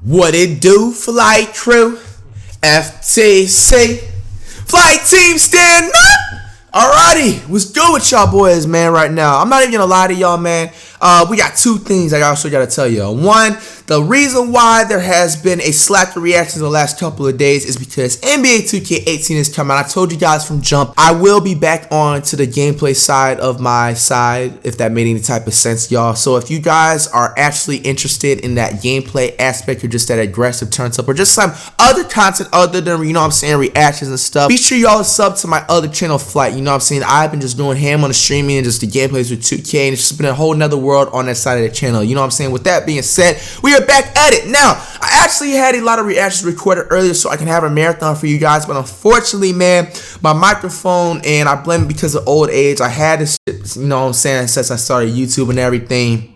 What it do, flight crew? FTC. Flight team stand up. Alrighty, what's good with y'all boys, man, right now? I'm not even gonna lie to y'all, man. We got two things I also gotta tell you. One, the reason why there has been a slack of reactions the last couple of days is because NBA 2K18 is coming out. I told you guys from jump, I will be back on to the gameplay side of my side, if that made any type of sense, y'all. So if you guys are actually interested in that gameplay aspect, or just that aggressive turn up, or just some other content other than, you know what I'm saying, reactions and stuff, be sure y'all sub to my other channel, Flight. You know what I'm saying? I've been just doing ham on the streaming and just the gameplays with 2K, and it's just been a whole nother world on that side of the channel. You know what I'm saying? With that being said, we are back at it. Now, I actually had a lot of reactions recorded earlier so I can have a marathon for you guys, but unfortunately, man, my microphone, and I blame it because of old age, I had this shit, you know what I'm saying, since I started YouTube and everything.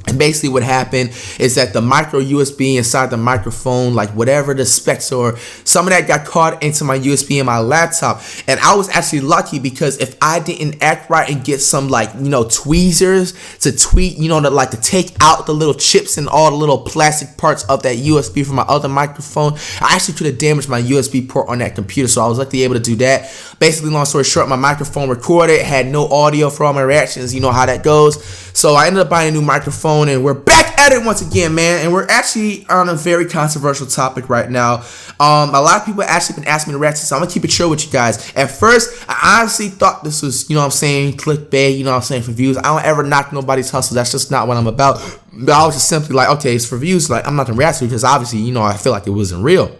And basically what happened is that the micro USB inside the microphone, like whatever the specs or some of that got caught into my USB in my laptop. And I was actually lucky because if I didn't act right and get some, like, you know, tweezers to tweak, you know, to take out the little chips and all the little plastic parts of that USB from my other microphone, I actually could have damaged my USB port on that computer. So I was luckily able to do that. Basically, long story short, my microphone recorded, had no audio for all my reactions. You know how that goes. So I ended up buying a new microphone, and we're back at it once again, man. And we're actually on a very controversial topic right now. A lot of people actually been asking me to react to, so I'm gonna keep it chill with you guys. At first, I honestly thought this was, you know what I'm saying, clickbait, you know what I'm saying, for views. I don't ever knock nobody's hustle. That's just not what I'm about. But I was just simply like, okay, it's for views. Like, I'm not gonna react to it because obviously, you know, I feel like it wasn't real.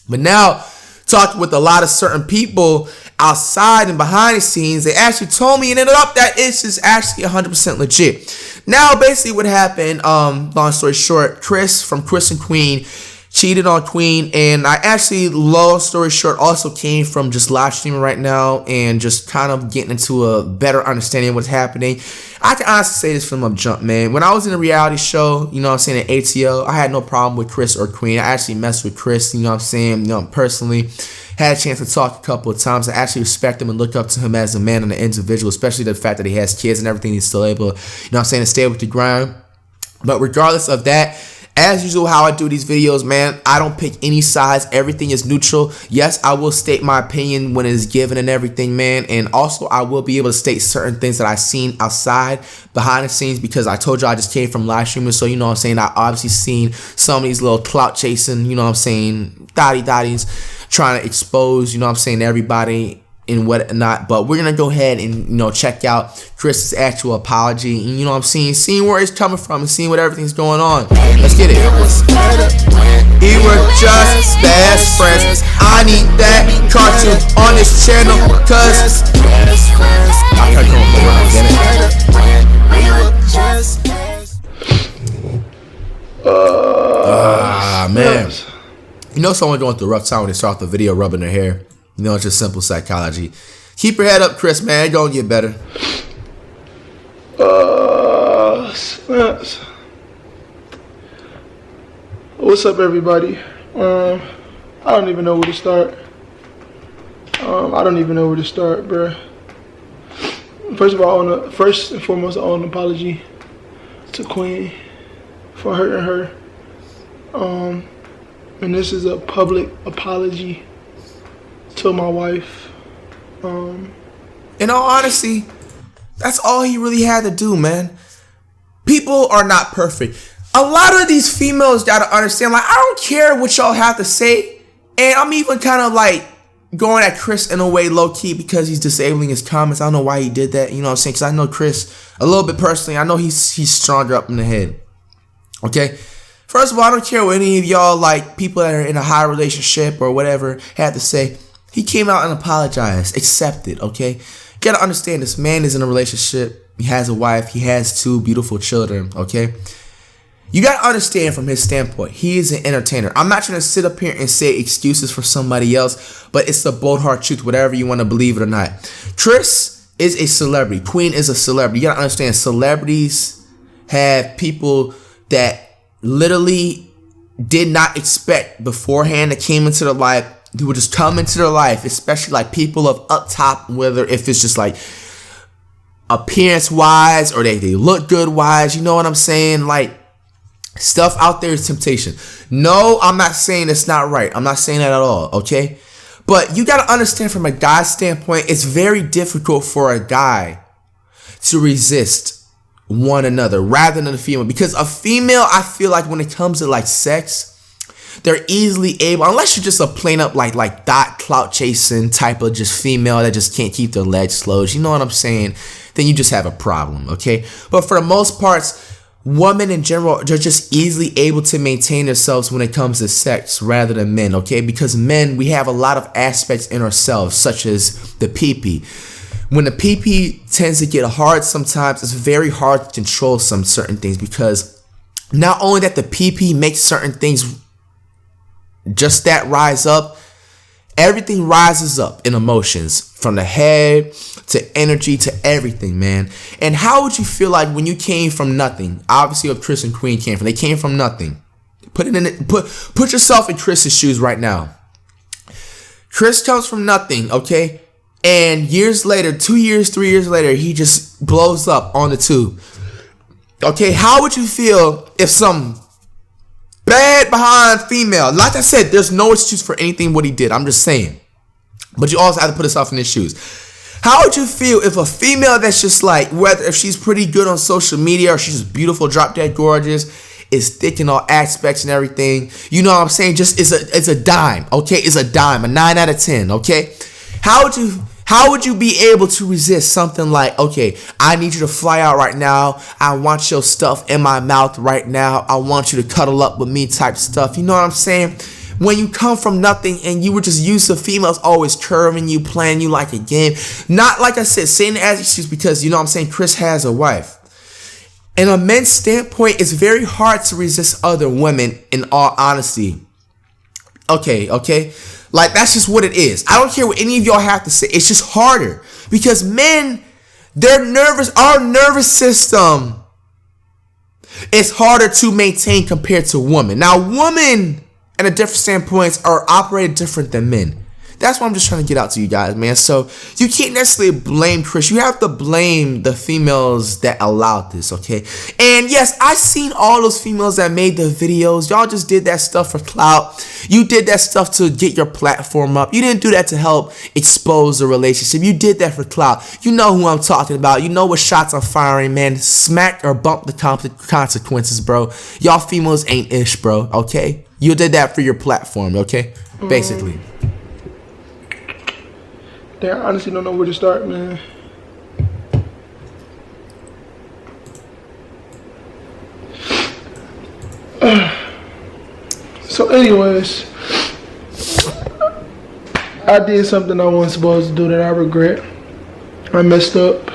But now, talking with a lot of certain people outside and behind the scenes, they actually told me and ended up that it's just actually 100% legit. Now, basically what happened, long story short, Chris from Chris and Queen cheated on Queen, and I actually, long story short, also came from just live streaming right now and just kind of getting into a better understanding of what's happening. I can honestly say this from up jump, man. When I was in a reality show, you know what I'm saying, at ATL, I had no problem with Chris or Queen. I actually messed with Chris, you know what I'm saying, you know, personally. Had a chance to talk a couple of times. I actually respect him and look up to him as a man and an individual, especially the fact that he has kids and everything. He's still able, you know what I'm saying, to stay with the grind. But regardless of that, as usual, how I do these videos, man, I don't pick any sides. Everything is neutral. Yes, I will state my opinion when it is given and everything, man. And also, I will be able to state certain things that I've seen outside, behind the scenes, because I told you I just came from live streaming. So, you know what I'm saying, I obviously seen some of these little clout chasing, you know what I'm saying, dotties, trying to expose, you know what I'm saying, everybody and whatnot. But we're gonna go ahead and, you know, check out Chris's actual apology, and, you know what I'm seeing where it's coming from and seeing what everything's going on. Let's get it. We were just best friends. I need that cartoon on this channel, cause I can't come up with man. You know someone going through a rough time when they start the video rubbing their hair. You know, it's just simple psychology. Keep your head up, Chris, man. It's gonna get better. Snaps. What's up, everybody? I don't even know where to start. Bruh. First of all, first and foremost, I owe an apology to Queen for hurting her. And this is a public apology to my wife. In all honesty, that's all he really had to do, man. People are not perfect. A lot of these females gotta understand, like, I don't care what y'all have to say. And I'm even kind of like going at Chris in a way low-key because he's disabling his comments. I don't know why he did that, you know what I'm saying? Because I know Chris a little bit personally. I know he's stronger up in the head. Okay? First of all, I don't care what any of y'all, like, people that are in a high relationship or whatever have to say. He came out and apologized. Accept it, okay? You gotta understand, this man is in a relationship. He has a wife. He has 2 beautiful children, okay? You gotta understand from his standpoint, he is an entertainer. I'm not trying to sit up here and say excuses for somebody else, but it's the bold hard truth, whatever you want to believe it or not. Chris is a celebrity. Queen is a celebrity. You gotta understand, celebrities have people that literally did not expect beforehand that came into their life, who would just come into their life, especially like people of up top, whether if it's just like appearance wise or they look good wise, you know what I'm saying? Like, Stuff out there is temptation. No, I'm not saying it's not right. I'm not saying that at all, okay? But you got to understand from a guy's standpoint, it's very difficult for a guy to resist one another rather than a female. Because a female, I feel like when it comes to like sex, they're easily able, unless you're just a plain up like dot clout chasing type of just female that just can't keep their legs closed. You know what I'm saying? Then you just have a problem, okay? But for the most parts, women in general, they're just easily able to maintain themselves when it comes to sex rather than men, okay? Because men, we have a lot of aspects in ourselves, such as the pee-pee. When the pee-pee tends to get hard sometimes, it's very hard to control some certain things, because not only that the pee-pee makes certain things just that rise up, everything rises up in emotions, from the head to energy to everything, man. And how would you feel like when you came from nothing? Obviously, what Chris and Queen came from, they came from nothing. Put yourself in Chris's shoes right now. Chris comes from nothing, okay? And years later, 2 years, 3 years later, he just blows up on the tube. Okay, how would you feel if some bad behind female, like I said, there's no excuse for anything what he did, I'm just saying, but you also have to put yourself in his shoes. How would you feel if a female that's just like, whether if she's pretty good on social media or she's just beautiful, drop dead gorgeous, is thick in all aspects and everything, you know what I'm saying, just it's a dime, okay? It's a dime, a 9 out of 10, okay? How would you be able to resist something like, okay, I need you to fly out right now. I want your stuff in my mouth right now. I want you to cuddle up with me type stuff. You know what I'm saying? When you come from nothing and you were just used to females always curving you, playing you like a game. Not like I said, saying it as excuse, because you know what I'm saying, Chris has a wife. In a man's standpoint, it's very hard to resist other women, in all honesty. Okay? Like, that's just what it is. I don't care what any of y'all have to say. It's just harder. Because men, they're nervous. Our nervous system is harder to maintain compared to women. Now, women, at a different standpoints, are operated different than men. That's what I'm just trying to get out to you guys, man. So, you can't necessarily blame Chris. You have to blame the females that allowed this, okay? And yes, I seen all those females that made the videos. Y'all just did that stuff for clout. You did that stuff to get your platform up. You didn't do that to help expose the relationship. You did that for clout. You know who I'm talking about. You know what shots I'm firing, man. Smack or bump the consequences, bro. Y'all females ain't ish, bro, okay? You did that for your platform, okay? Basically. I honestly don't know where to start, man. So anyways, I did something I wasn't supposed to do that I regret. I messed up.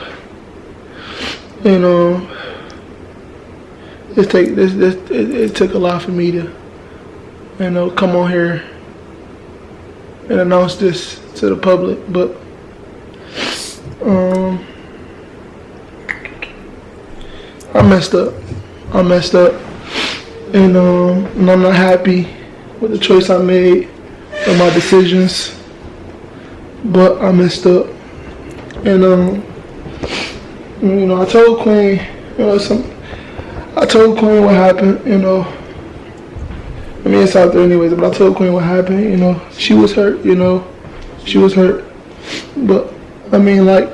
You know, it took a lot for me to, you know, come on here and announce this to the public, but I messed up, and I'm not happy with the choice I made and my decisions, but I messed up, and you know, I told Queen, you know, I told Queen what happened, you know. I mean, it's out there anyways, but I told Queen what happened, you know. She was hurt, you know. She was hurt. But, I mean, like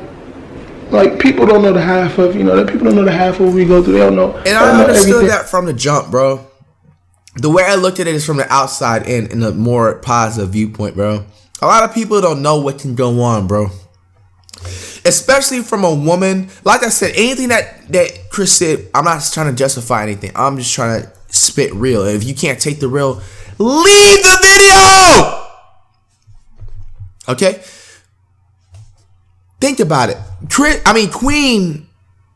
people don't know the half of, you know, that people don't know the half of what we go through. They don't know. And I understood that from the jump, bro. The way I looked at it is from the outside in a more positive viewpoint, bro. A lot of people don't know what can go on, bro. Especially from a woman. Like I said, anything that Chris said, I'm not trying to justify anything. I'm just trying to spit real. If you can't take the real, leave the video! Okay? Think about it. Queen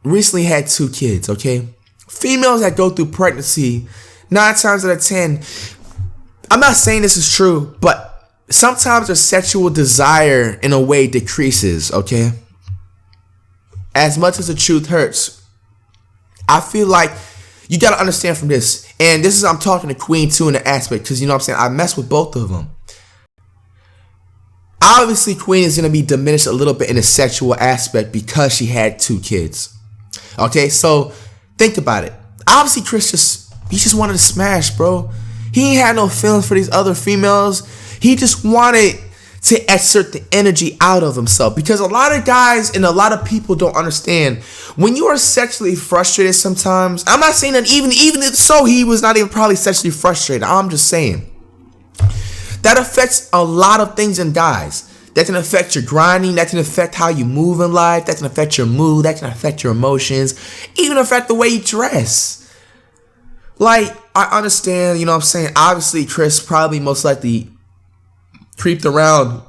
recently had 2 kids, okay? Females that go through pregnancy, 9 times out of 10, I'm not saying this is true, but sometimes their sexual desire in a way decreases, okay? As much as the truth hurts, I feel like you got to understand from this, and this is, I'm talking to Queen too in the aspect, because you know what I'm saying, I mess with both of them. Obviously, Queen is going to be diminished a little bit in the sexual aspect because she had 2 kids. Okay, so think about it. Obviously, Chris just He just wanted to smash, bro. He ain't had no feelings for these other females. He just wanted to exert the energy out of himself, because a lot of guys and a lot of people don't understand when you are sexually frustrated sometimes. I'm not saying that even if so, he was not even probably sexually frustrated. I'm just saying that affects a lot of things in guys. That can affect your grinding. That can affect how you move in life. That can affect your mood. That can affect your emotions. Even affect the way you dress. Like, I understand, you know what I'm saying? Obviously, Chris probably most likely creeped around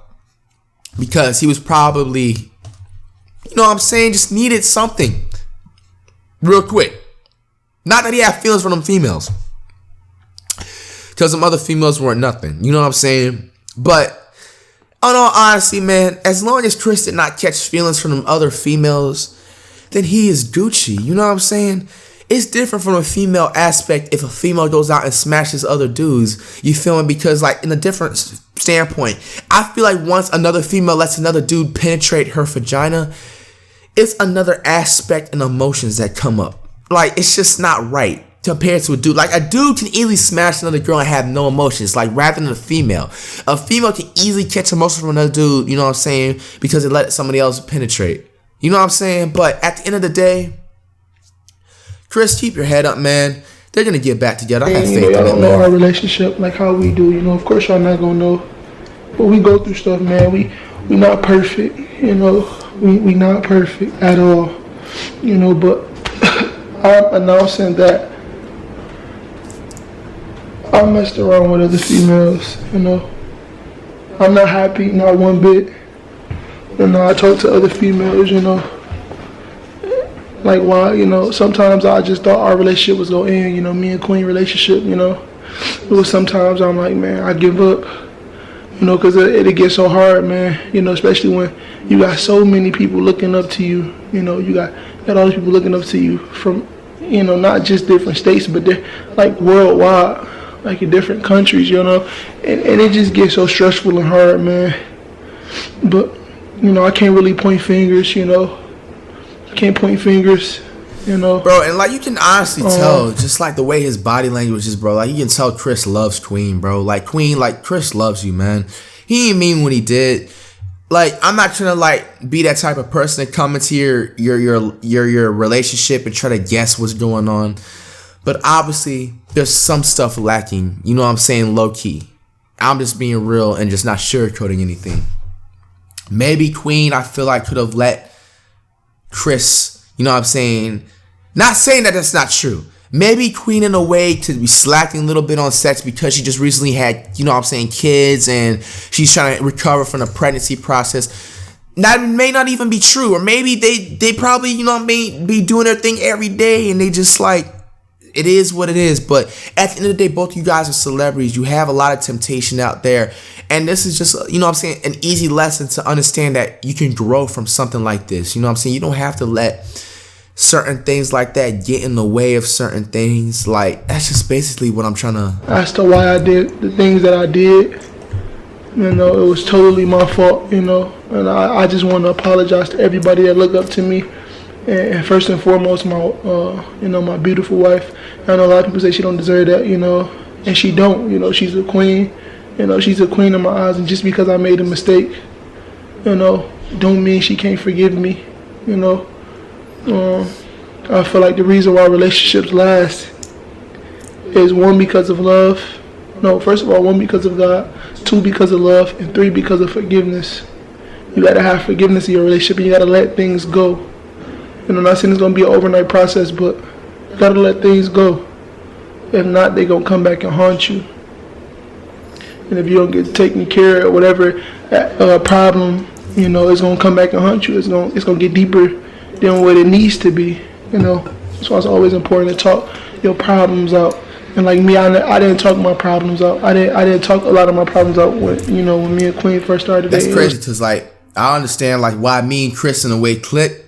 because he was probably, you know what I'm saying, just needed something real quick. Not that he had feelings for them females, because them other females weren't nothing. You know what I'm saying? But in all honesty, man, as long as Chris did not catch feelings from them other females, then he is Gucci. You know what I'm saying? It's different from a female aspect if a female goes out and smashes other dudes. You feel me? Because, like, in a different standpoint, I feel like once another female lets another dude penetrate her vagina, it's another aspect and emotions that come up. Like, it's just not right compared to a dude. Like, a dude can easily smash another girl and have no emotions, like, rather than a female. A female can easily catch emotions from another dude, you know what I'm saying, because it let somebody else penetrate. You know what I'm saying? But at the end of the day, Chris, keep your head up, man. They're gonna get back together. I have faith in it, man. Y'all don't know our relationship like how we do. You know, of course y'all not gonna know, but we go through stuff, man. We not perfect. You know, we not perfect at all. You know, but I'm announcing that I messed around with other females. You know, I'm not happy, not one bit. You know, I talk to other females. You know. Like, why, you know, sometimes I just thought our relationship was going to end, you know, me and Queen relationship, you know. It was sometimes I'm like, man, I give up, you know, because it gets so hard, man, you know, especially when you got so many people looking up to you, you know, you got all these people looking up to you from, you know, not just different states, but they're like worldwide, like in different countries, you know, and it just gets so stressful and hard, man. But, you know, I can't really point fingers, you know. Can't point fingers, you know. Bro, and like you can honestly tell, just like the way his body language is, bro. Like you can tell Chris loves Queen, bro. Like Queen, like Chris loves you, man. He didn't mean what he did. Like, I'm not trying to like be that type of person to come into your relationship and try to guess what's going on. But obviously there's some stuff lacking. You know what I'm saying? Low key. I'm just being real and just not sugarcoating anything. Maybe Queen, I feel like, could have let Chris, you know what I'm saying? Not saying that that's not true. Maybe Queen, in a way, to be slacking a little bit on sex because she just recently had, you know what I'm saying, kids, and she's trying to recover from the pregnancy process. That may not even be true. Or maybe they probably, you know what I mean, be doing their thing every day, and they just like, it is what it is. But at the end of the day, both of you guys are celebrities. You have a lot of temptation out there. And this is just, you know what I'm saying, an easy lesson to understand that you can grow from something like this. You know what I'm saying? You don't have to let certain things like that get in the way of certain things. Like, that's just basically what I'm trying to... As to why I did the things that I did, you know, it was totally my fault, you know. And I just want to apologize to everybody that looked up to me. And first and foremost, my, you know, my beautiful wife. I know a lot of people say she don't deserve that, you know, and she don't. You know, she's a queen. You know, she's a queen in my eyes, and just because I made a mistake, you know, don't mean she can't forgive me, you know. I feel like the reason why relationships last is one, because of love. No, first of all, one, because of God, two, because of love, and three, because of forgiveness. You gotta have forgiveness in your relationship, and you gotta let things go. You know, I'm not saying it's gonna be an overnight process, but you gotta let things go. If not, they gonna come back and haunt you. And if you don't get taken care of, whatever problem, you know, it's gonna come back and haunt you. It's gonna get deeper than what it needs to be. You know, that's why it's always important to talk your problems out. And like me, I didn't talk my problems out. I didn't talk a lot of my problems out when me and Queen first started. That's crazy, because like I understand like why me and Chris in a way clicked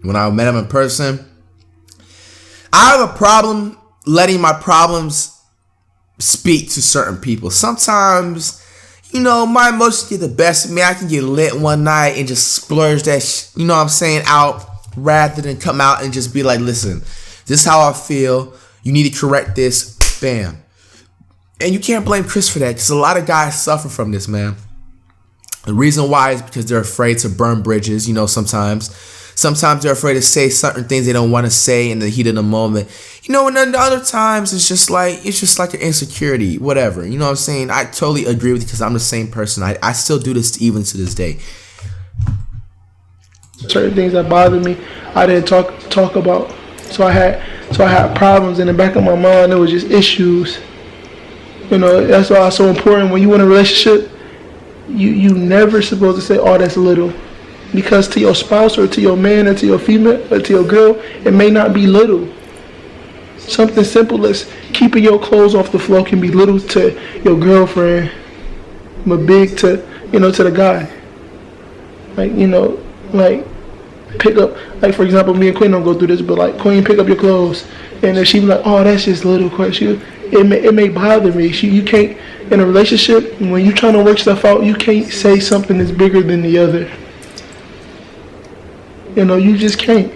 when I met him in person. I have a problem letting my problems speak to certain people. Sometimes, you know, my emotions get the best of me. I can get lit one night and just splurge that, you know what I'm saying, out, rather than come out and just be like, listen, this is how I feel. You need to correct this. Bam. And you can't blame Chris for that, because a lot of guys suffer from this, man. The reason why is because they're afraid to burn bridges, you know, sometimes. Sometimes they're afraid to say certain things they don't want to say in the heat of the moment. You know, and then the other times it's just like an insecurity, whatever. You know what I'm saying? I totally agree with you, because I'm the same person. I still do this even to this day. Certain things that bother me, I didn't talk about. So I had problems in the back of my mind. There was just issues. You know, that's why it's so important when you in a relationship. You never supposed to say, "Oh, that's little," because to your spouse or to your man or to your female or to your girl, it may not be little. Something simple as keeping your clothes off the floor can be little to your girlfriend, but big to, you know, to the guy. Like, you know, like pick up, like for example, me and Queen don't go through this, but like Queen, pick up your clothes, and then she be like, "Oh, that's just little." It may bother me. You can't, in a relationship, when you're trying to work stuff out, you can't say something that's bigger than the other. You know, you just can't.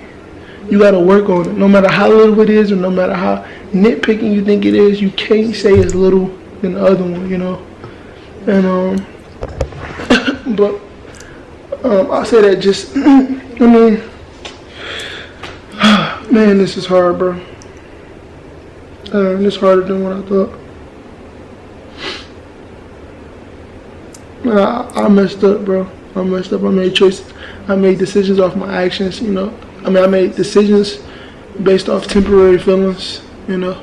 You gotta work on it. No matter how little it is, or no matter how nitpicking you think it is, you can't say it's little than the other one, you know. And but I say that just, I mean, man, this is hard, bro. It's harder than what I thought. I messed up, bro. I messed up. I made choices. I made decisions off my actions, you know. I mean, I made decisions based off temporary feelings, you know.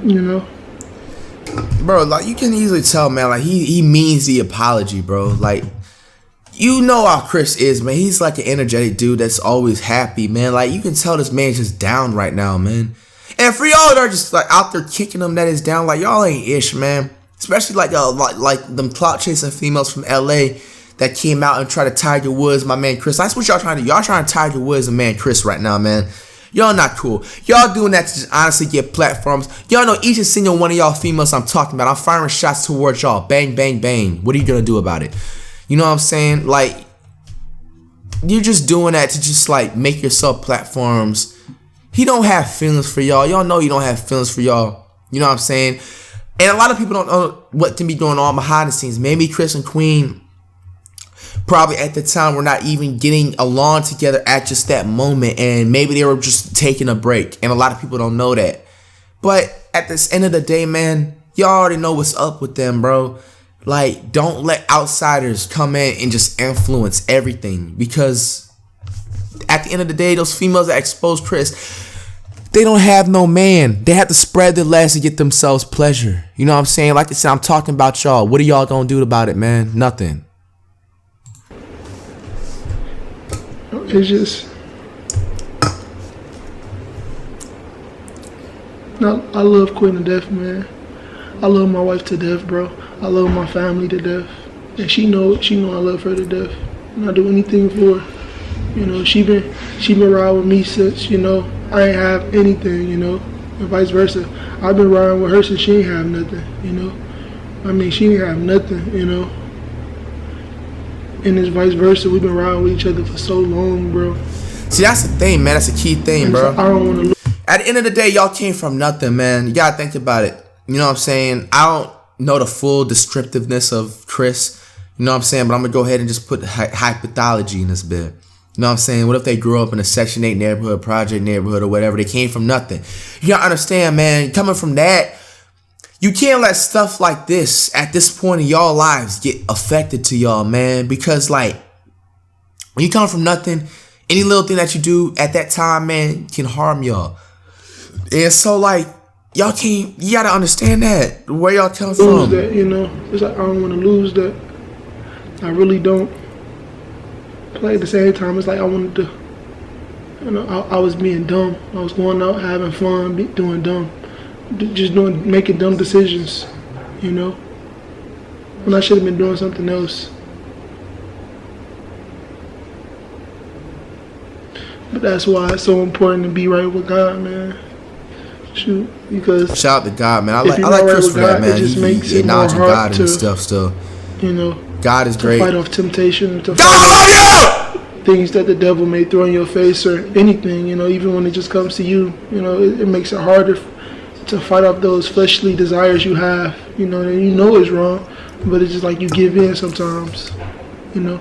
You know. Bro, like, you can easily tell, man, like, he means the apology, bro. Like, you know how Chris is, man. He's like an energetic dude that's always happy, man. Like, you can tell this man's just down right now, man. And for y'all that are just like out there kicking him that is down, like, y'all ain't ish, man. Especially like y'all, like them clout chasing females from LA that came out and tried to Tiger Woods, my man Chris. That's what y'all trying to do. Y'all trying to Tiger Woods and man Chris right now, man. Y'all not cool. Y'all doing that to just honestly get platforms. Y'all know each and single one of y'all females I'm talking about. I'm firing shots towards y'all. Bang, bang, bang. What are you gonna do about it? You know what I'm saying? Like, you're just doing that to just like make yourself platforms. He don't have feelings for y'all. Y'all know he don't have feelings for y'all. You know what I'm saying? And a lot of people don't know what can be going on behind the scenes. Maybe Chris and Queen probably at the time were not even getting along together at just that moment, and maybe they were just taking a break, and a lot of people don't know that. But at this end of the day, man, y'all already know what's up with them, bro. Like, don't let outsiders come in and just influence everything, because at the end of the day, those females that expose Chris, they don't have no man. They have to spread their legs to get themselves pleasure. You know what I'm saying? Like I said, I'm talking about y'all. What are y'all gonna do about it, man? Nothing. It's just, no, I love Queen to death, man. I love my wife to death, bro. I love my family to death, and she know I love her to death, and I do anything for her. You know, she been riding with me since, you know, I ain't have anything, you know, and vice versa. I've been riding with her since she ain't have nothing, you know. I mean, she ain't have nothing, you know. And it's vice versa. We've been riding with each other for so long, bro. See, that's the thing, man. That's a key thing, and bro. So I don't want to lose. At the end of the day, y'all came from nothing, man. You gotta think about it. You know what I'm saying? I don't know the full descriptiveness of Chris. You know what I'm saying? But I'm gonna go ahead and just put high pathology in this bit. You know what I'm saying? What if they grew up in a Section 8 neighborhood, project neighborhood, or whatever? They came from nothing. You gotta understand, man. Coming from that, you can't let stuff like this at this point in y'all lives get affected to y'all, man. Because, like, when you come from nothing, any little thing that you do at that time, man, can harm y'all. And so, like, y'all can't, you gotta understand that, where y'all come from. Lose that, you know. It's like, I don't want to lose that. I really don't. But at the same time, it's like I wanted to, you know, I was being dumb. I was going out having fun, doing dumb. Just making dumb decisions, you know, when I should have been doing something else. But that's why it's so important to be right with God, man. Shoot, because shout out to God, man. I like right Chris for that, man. It just makes it more acknowledging hard God and stuff still. You know, God is great. Fight off temptation. God, I love you! things that the devil may throw in your face or anything, you know, even when it just comes to you, you know, it makes it harder to fight off those fleshly desires you have, you know, and you know it's wrong, but it's just like you give in sometimes, you know.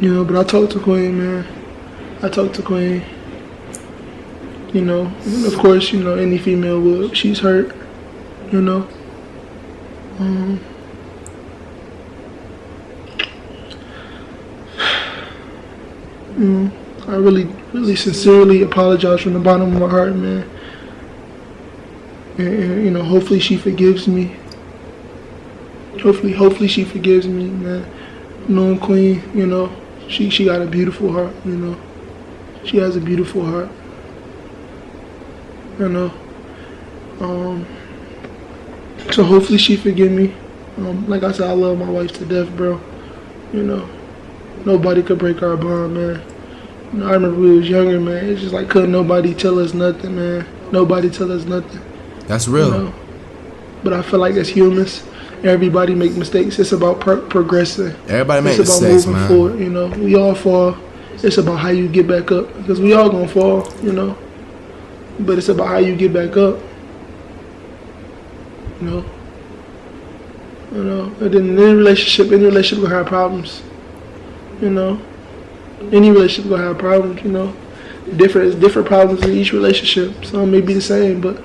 You know, but I talked to Queen, man. I talked to Queen. You know, and of course, you know, any female would. She's hurt, you know. I really sincerely apologize from the bottom of my heart, man. And you know, hopefully she forgives me. Hopefully she forgives me, man. Knowing Queen, you know, she got a beautiful heart, you know. She has a beautiful heart. You know. So hopefully she forgive me. Like I said, I love my wife to death, bro. You know. Nobody could break our bond, man. You know, I remember we was younger, man. It's just like couldn't nobody tell us nothing, man. Nobody tell us nothing. That's real. You know? But I feel like as humans, everybody make mistakes. It's about progressing. Everybody makes mistakes, man. It's about moving forward, you know. We all fall. It's about how you get back up. Because we all gonna fall, you know. But it's about how you get back up. You know. You know. And then in any relationship gonna have problems. You know. Any relationship gonna have problems, you know. Different problems in each relationship. Some may be the same, but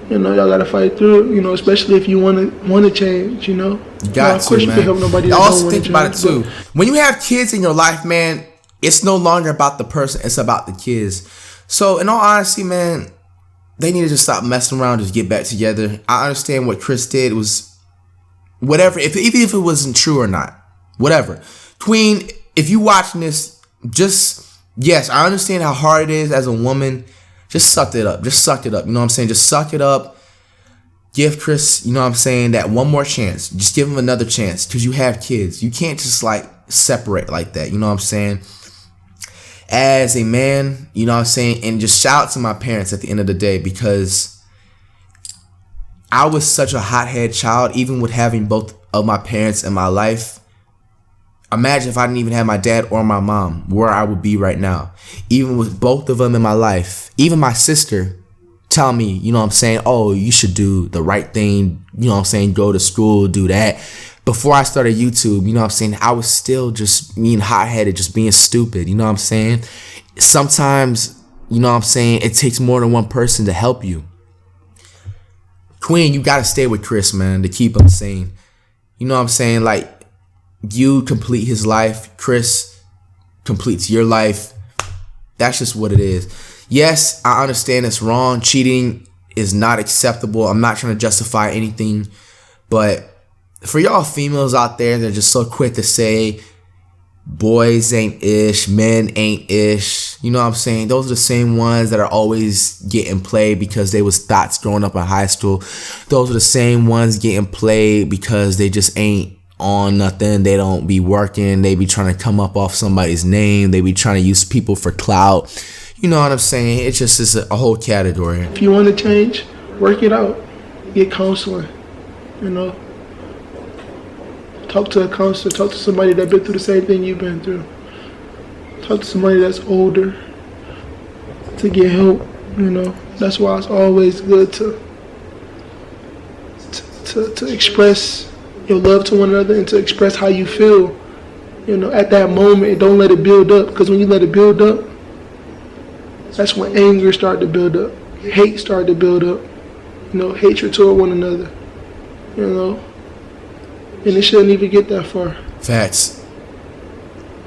you know, y'all gotta fight through it, you know, especially if you wanna change, you know. You got of course to, man. You can help nobody You that also don't think wanna about it change, too. When you have kids in your life, man, it's no longer about the person, it's about the kids. So in all honesty, man, they need to just stop messing around, just get back together. I understand what Chris did was whatever, even if it wasn't true or not. Whatever. Queen, if you watching this, yes, I understand how hard it is as a woman. Just suck it up. Just suck it up. You know what I'm saying? Just suck it up. Give Chris, you know what I'm saying, that one more chance. Just give him another chance because you have kids. You can't just like separate like that. You know what I'm saying? As a man, you know what I'm saying? And just shout out to my parents at the end of the day because I was such a hothead child, even with having both of my parents in my life. Imagine if I didn't even have my dad or my mom, where I would be right now. Even with both of them in my life, even my sister tell me, you know what I'm saying, oh, you should do the right thing, you know what I'm saying, go to school, do that. Before I started YouTube, you know what I'm saying, I was still just being hot-headed, just being stupid, you know what I'm saying. Sometimes, you know what I'm saying, it takes more than one person to help you. Queen, you gotta stay with Chris, man, to keep him sane. You know what I'm saying, like, you complete his life, Chris completes your life. That's just what it is. Yes, I understand it's wrong. Cheating is not acceptable. I'm not trying to justify anything. But for y'all females out there that are just so quick to say boys ain't ish, men ain't ish, you know what I'm saying? Those are the same ones that are always getting played because they was thoughts growing up in high school. Those are the same ones getting played because they just ain't on nothing. They don't be working. They be trying to come up off somebody's name. They be trying to use people for clout. You know what I'm saying? It just is a whole category. If you want to change, work it out. Get counseling. You know, talk to a counselor. Talk to somebody that's been through the same thing you've been through. Talk to somebody that's older to get help. You know, that's why it's always good to express your love to one another and to express how you feel. You know, at that moment, don't let it build up. Because when you let it build up, that's when anger started to build up. Hate started to build up. You know, hatred toward one another. You know. And it shouldn't even get that far. Facts.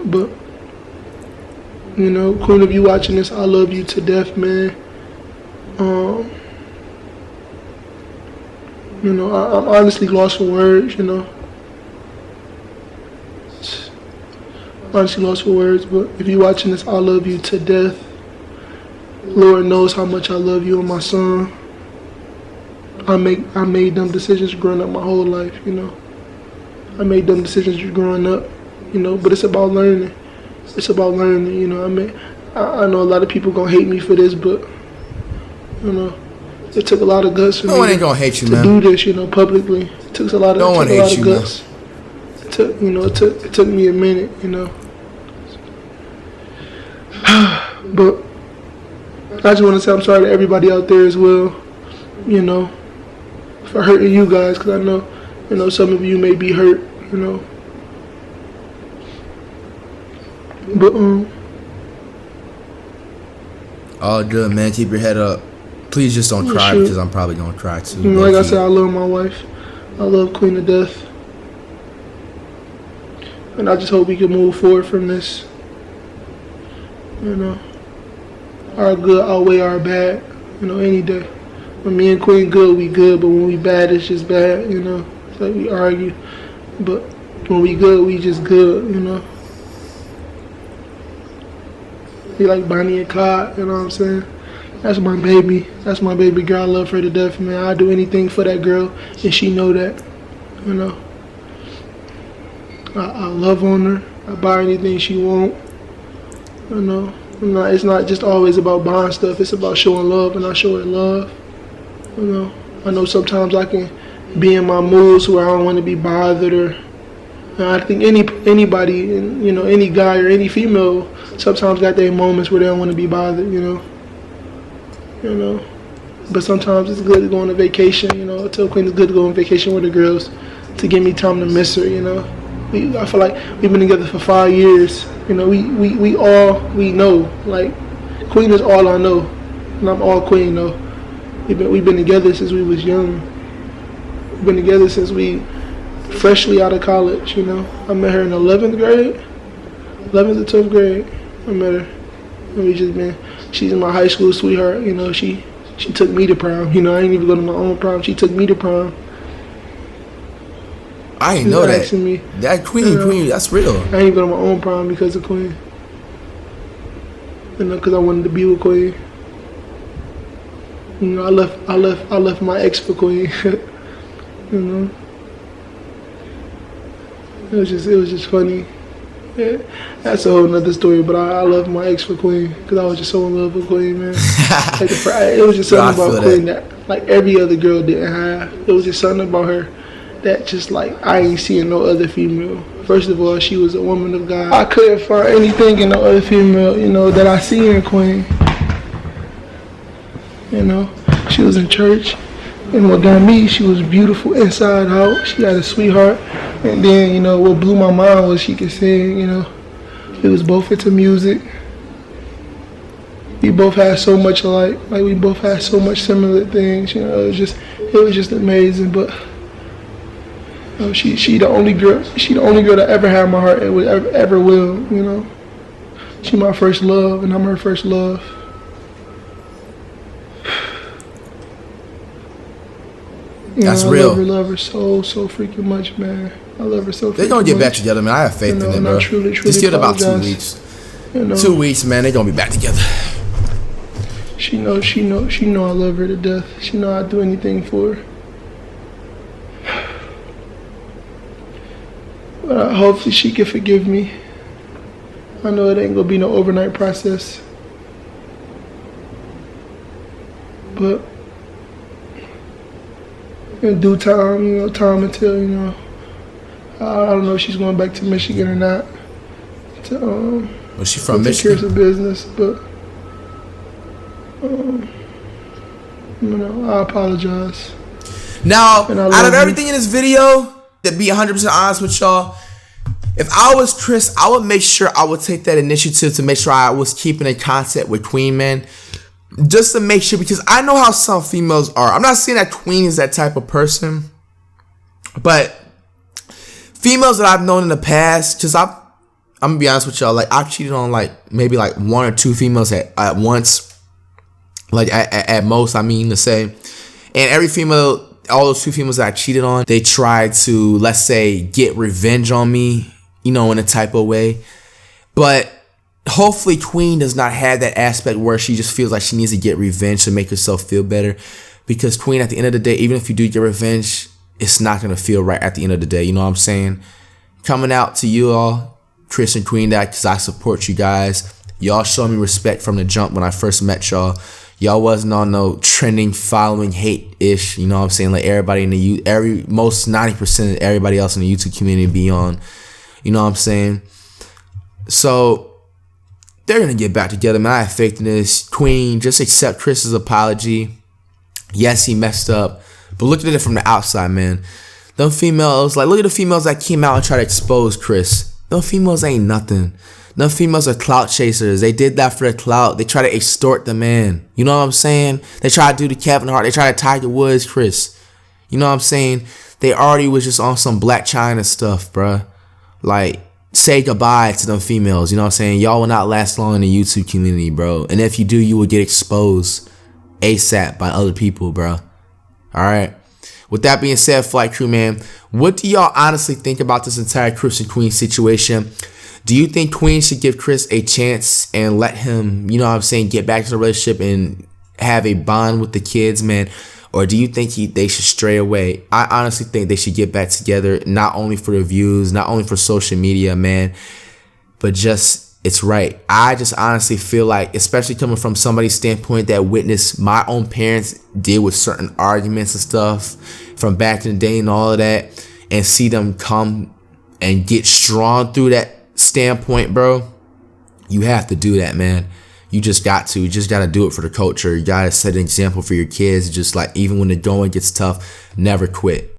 But, you know, Queen, if you watching this, I love you to death, man. You know, I'm honestly lost for words, you know. Honestly lost for words, but if you watching this, I love you to death. Lord knows how much I love you and my son. I made dumb decisions growing up my whole life, you know. I made dumb decisions growing up, you know, but it's about learning. It's about learning, you know. I know a lot of people gonna hate me for this, but, you know, it took a lot of guts for no me one ain't gonna hate you, to man. do this, you know, publicly. It took a lot of guts. It It took me a minute, you know. But I just want to say I'm sorry to everybody out there as well, you know, for hurting you guys, because I know, you know, some of you may be hurt, you know. But all good, man. Keep your head up. Please just don't cry, because I'm probably gonna cry too. You know, like I said, I love my wife. I love Queen to death. And I just hope we can move forward from this. You know, our good outweigh our bad, you know, any day. When me and Queen good, we good, but when we bad, it's just bad, you know. It's like we argue. But when we good, we just good, you know. We like Bonnie and Clyde, you know what I'm saying? That's my baby. That's my baby girl. I love her to death, man. I'd do anything for that girl, and she know that, you know. I love on her. I buy her anything she want. You know, it's not just always about buying stuff. It's about showing love, and I show her love. You know, I know sometimes I can be in my moods where I don't want to be bothered, or I think anybody, you know, any guy or any female, sometimes got their moments where they don't want to be bothered. You know. But sometimes it's good to go on a vacation. You know, I tell Queen it's good to go on vacation with the girls to give me time to miss her. You know. I feel like we've been together for 5 years. You know, we know. Like, Queen is all I know, and I'm all Queen though. We've been together since we was young. We've been together since we freshly out of college. You know, I met her in 11th grade, 11th to 12th grade. I met her, and we just been. She's my high school sweetheart. You know, she took me to prom. You know, I didn't even go to my own prom. She took me to prom. I didn't know that. Me, that Queen, that's real. I didn't even go to my own prom because of Queen. You know, because I wanted to be with Queen. You know, I left my ex for Queen. You know, it was just funny. Yeah, that's a whole nother story. But I love my ex for Queen because I was just so in love with Queen, man. Like it was just something about Queen that like every other girl didn't have. It was just something about her that just like I ain't seeing no other female. First of all, she was a woman of God. I couldn't find anything in no other female, you know, that I see in Queen. You know, she was in church, and what got me, she was beautiful inside out. She had a sweetheart, and then, you know, what blew my mind was she could sing. You know, we was both into music. We both had so much alike. Like we both had so much similar things. You know, it was just amazing. But you know, she the only girl that ever had my heart and ever will. You know, she my first love, and I'm her first love. That's real. I love her so freaking much, man. I love her so freaking much. They're gonna get back together, man. I have faith in them, bro. Truly just give it about 2 weeks. You know, 2 weeks, man. They're gonna be back together. She know I love her to death. She know I'd do anything for her. But hopefully she can forgive me. I know it ain't gonna be no overnight process. But in due time, you know, time will tell, you know. I don't know if she's going back to Michigan or not. Was she from Michigan? Michigan? Take care of business, but you know, I apologize. Now, out of everything in this video, to be 100% honest with y'all, if I was Chris, I would make sure I would take that initiative to make sure I was keeping in contact with Queen, man. Just to make sure, because I know how some females are. I'm not saying that Queen is that type of person, but females that I've known in the past, because I'm gonna be honest with y'all, like I've cheated on like maybe like 1 or 2 females at once, like at most, I mean to say. And every female, all those 2 females that I cheated on, they tried to, let's say, get revenge on me, you know, in a type of way. But hopefully Queen does not have that aspect where she just feels like she needs to get revenge to make herself feel better. Because Queen, at the end of the day, even if you do get revenge, it's not going to feel right at the end of the day. You know what I'm saying? Coming out to you all, Chris and Queen, that because I support you guys. Y'all show me respect from the jump when I first met y'all. Y'all wasn't on no trending, following, hate-ish. You know what I'm saying? Like everybody in the most 90% of everybody else in the YouTube community be on. You know what I'm saying? So they're gonna get back together, man. I have faith in this. Queen, just accept Chris's apology. Yes, he messed up, but look at it from the outside, man. Them females, like, look at the females that came out and tried to expose Chris. Them females ain't nothing. Them females are clout chasers. They did that for the clout. They try to extort the man. You know what I'm saying? They try to do the Kevin Hart. They try to Tiger Woods, Chris. You know what I'm saying? They already was just on some Black China stuff, bruh. Like, say goodbye to them females. You know what I'm saying? Y'all will not last long in the YouTube community, bro. And if you do, you will get exposed ASAP by other people, bro. Alright? With that being said, Flight Crew, man, what do y'all honestly think about this entire Chris and Queen situation? Do you think Queen should give Chris a chance and let him, you know what I'm saying, get back to the relationship and have a bond with the kids, man? Or do you think they should stray away? I honestly think they should get back together, not only for the views, not only for social media, man, but just, it's right. I just honestly feel like, especially coming from somebody's standpoint that witnessed my own parents deal with certain arguments and stuff from back in the day and all of that, and see them come and get strong through that standpoint, bro, you have to do that, man. You just got to. You just got to do it for the culture. You got to set an example for your kids. Just like, even when the going gets tough, never quit.